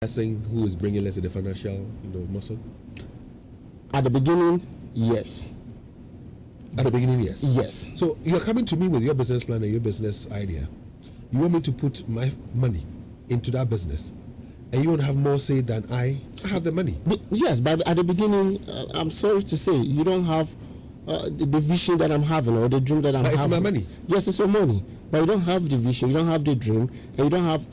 person who is bringing, let's say, the financial, muscle? At the beginning, yes. At the beginning, yes. Yes. So you're coming to me with your business plan and your business idea. You want me to put my money into that business, and you want to have more say than I have the money. Yes, but at the beginning, I'm sorry to say, you don't have the vision that I'm having or the dream that I'm having. It's my money. Yes, it's your money, but you don't have the vision, you don't have the dream, and you don't have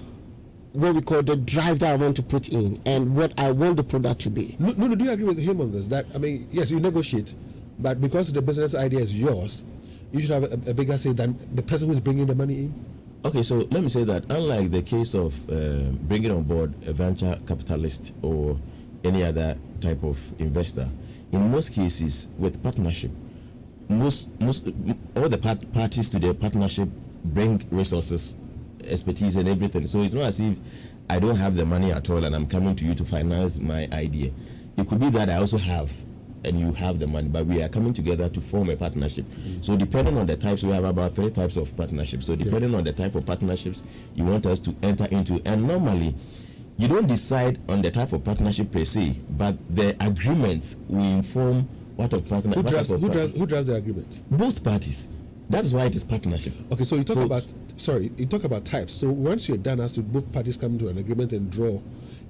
what we call the drive that I want to put in and what I want the product to be. No, do you agree with him on this? That, yes, you negotiate, but because the business idea is yours, you should have a bigger say than the person who's bringing the money in? Okay, so let me say that unlike the case of bringing on board a venture capitalist or any other type of investor, in most cases with partnership, most all the parties to the partnership bring resources, expertise and everything. So it's not as if I don't have the money at all and I'm coming to you to finance my idea. It could be that I also have and you have the money, but we are coming together to form a partnership. So depending on the types, we have about 3 types of partnerships. So depending on the type of partnerships you want us to enter into, and normally you don't decide on the type of partnership per se, but the agreement will inform what of partnership. Who drives the agreement? Both parties. That's why it is partnership. Okay, so you talk about types. So once you're done, as to both parties come to an agreement and draw,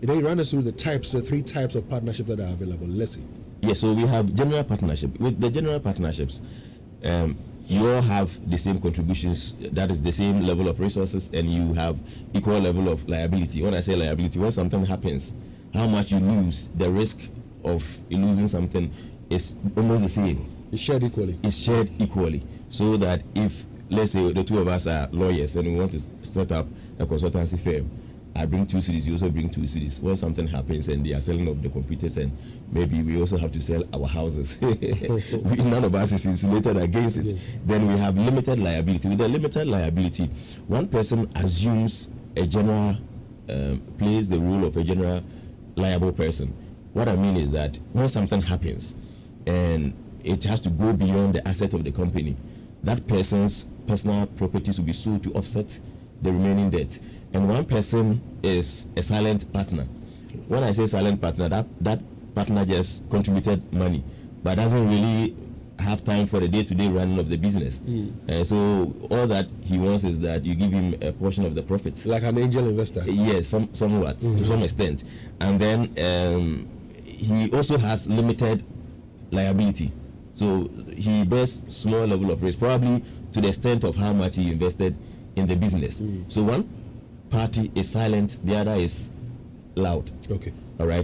then you run us through the 3 types of partnerships that are available. Let's see. Yes, so we have general partnership. With the general partnerships, you all have the same contributions, that is the same level of resources, and you have equal level of liability. When I say liability, when something happens, how much you lose, the risk of losing something is almost the same. It's shared equally. It's shared equally. So that if, let's say, the 2 of us are lawyers and we want to start up a consultancy firm, I bring 2 cities, you also bring 2 cities. When something happens and they are selling off the computers and maybe we also have to sell our houses, none of us is insulated against it. Yes. Then we have limited liability. With the limited liability, one person assumes a general, plays the role of a general liable person. What I mean is that when something happens and it has to go beyond the asset of the company, that person's personal properties will be sold to offset the remaining debt. And one person is a silent partner. When I say silent partner, that partner just contributed money, but doesn't really have time for the day-to-day running of the business. So all that he wants is that you give him a portion of the profits. Like an angel investor? Yes, somewhat, to some extent. And then he also has limited liability. So he bears small level of risk, probably to the extent of how much he invested in the business. So one party is silent, the other is loud. Okay. All right.